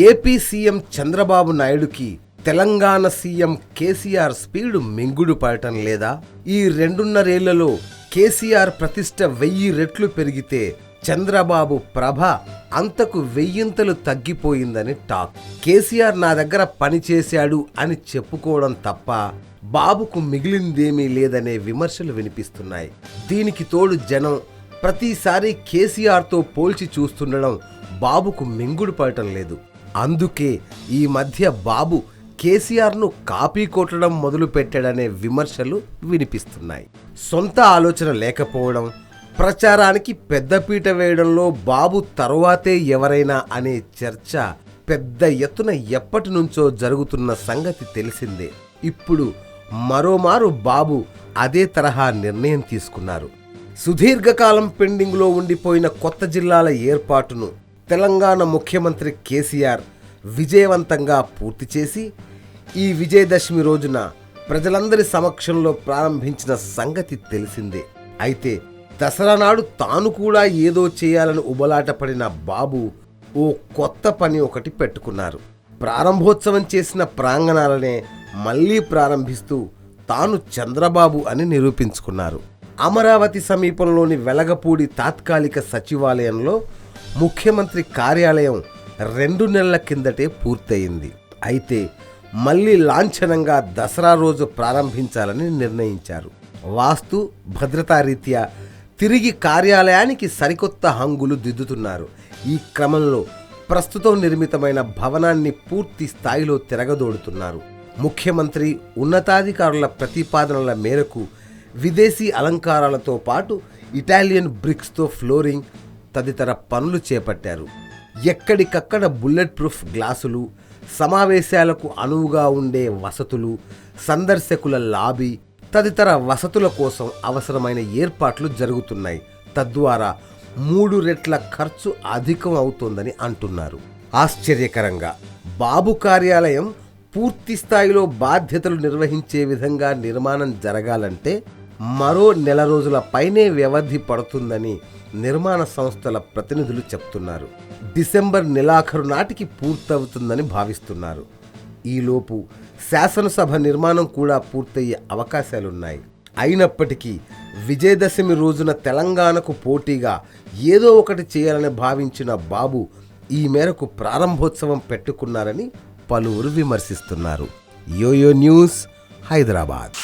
AP CM Chandrababu నాయుడుకి Telangana CM KCR speed మింగుడు పడటం లేదా? ఈ 2.5 ఏళ్లలో కేసీఆర్ ప్రతిష్ట 1000 రెట్లు పెరిగితే చంద్రబాబు ప్రభ అంతకు 1000 తగ్గిపోయిందని టాక్. కేసీఆర్ నా దగ్గర పనిచేశాడు అని చెప్పుకోవడం తప్ప బాబుకు మిగిలిందేమీ లేదనే విమర్శలు వినిపిస్తున్నాయి. దీనికి తోడు జనం ప్రతిసారి కేసీఆర్తో పోల్చి చూస్తుండడం బాబుకు మింగుడు పడటం లేదు. అందుకే ఈ మధ్య బాబు కేసీఆర్ను కాపీ కొట్టడం మొదలు పెట్టాడనే విమర్శలు వినిపిస్తున్నాయి. సొంత ఆలోచన లేకపోవడం, ప్రచారానికి పెద్దపీట వేయడంలో బాబు తరువాతే ఎవరైనా అనే చర్చ పెద్ద ఎత్తున ఎప్పటి నుంచో జరుగుతున్న సంగతి తెలిసిందే. ఇప్పుడు మరోమారు బాబు అదే తరహా నిర్ణయం తీసుకున్నారు. సుదీర్ఘకాలం పెండింగ్లో ఉండిపోయిన కొత్త జిల్లాల ఏర్పాటును తెలంగాణ ముఖ్యమంత్రి కేసీఆర్ విజయవంతంగా పూర్తి చేసి ఈ విజయదశమి రోజున ప్రజలందరి సమక్షంలో ప్రారంభించిన సంగతి తెలిసిందే. అయితే దసరా నాడు తాను కూడా ఏదో చేయాలని ఉబలాటపడిన బాబు ఓ కొత్త పని ఒకటి పెట్టుకున్నారు. ప్రారంభోత్సవం చేసిన ప్రాంగణాలనే మళ్లీ ప్రారంభిస్తూ తాను చంద్రబాబు అని నిరూపించుకున్నారు. అమరావతి సమీపంలోని వెలగపూడి తాత్కాలిక సచివాలయంలో ముఖ్యమంత్రి కార్యాలయం 2 నెలల కిందటే పూర్తయింది. అయితే మళ్లీ లాంఛనంగా దసరా రోజు ప్రారంభించాలని నిర్ణయించారు. వాస్తు భద్రతా రీత్యా తిరిగి కార్యాలయానికి సరికొత్త హంగులు దిద్దుతున్నారు. ఈ క్రమంలో ప్రస్తుతం నిర్మితమైన భవనాన్ని పూర్తి స్థాయిలో తిరగదోడుతున్నారు. ముఖ్యమంత్రి ఉన్నతాధికారుల ప్రతిపాదనల మేరకు విదేశీ అలంకారాలతో పాటు ఇటాలియన్ బ్రిక్స్తో ఫ్లోరింగ్ తదితర పనులు చేపట్టారు. ఎక్కడికక్కడ బుల్లెట్ ప్రూఫ్ గ్లాసులు, సమావేశాలకు అనువుగా ఉండే వసతులు, సందర్శకుల లాబీ తదితర వసతుల కోసం అవసరమైన ఏర్పాట్లు జరుగుతున్నాయి. తద్వారా 3 రెట్ల ఖర్చు అధికం అవుతోందని అంటున్నారు. ఆశ్చర్యకరంగా బాబు కార్యాలయం పూర్తి స్థాయిలో బాధ్యతలు నిర్వహించే విధంగా నిర్మాణం జరగాలంటే మరో 1 నెల రోజుల పైనే వ్యవధి పడుతుందని నిర్మాణ సంస్థల ప్రతినిధులు చెప్తున్నారు. డిసెంబర్ నెలాఖరు నాటికి పూర్తవుతుందని భావిస్తున్నారు. ఈలోపు శాసనసభ నిర్మాణం కూడా పూర్తయ్యే అవకాశాలున్నాయి. అయినప్పటికీ విజయదశమి రోజున తెలంగాణకు పోటీగా ఏదో ఒకటి చేయాలని భావించిన బాబు ఈ మేరకు ప్రారంభోత్సవం పెట్టుకున్నారని పలువురు విమర్శిస్తున్నారు. Yoyo news, Hyderabad.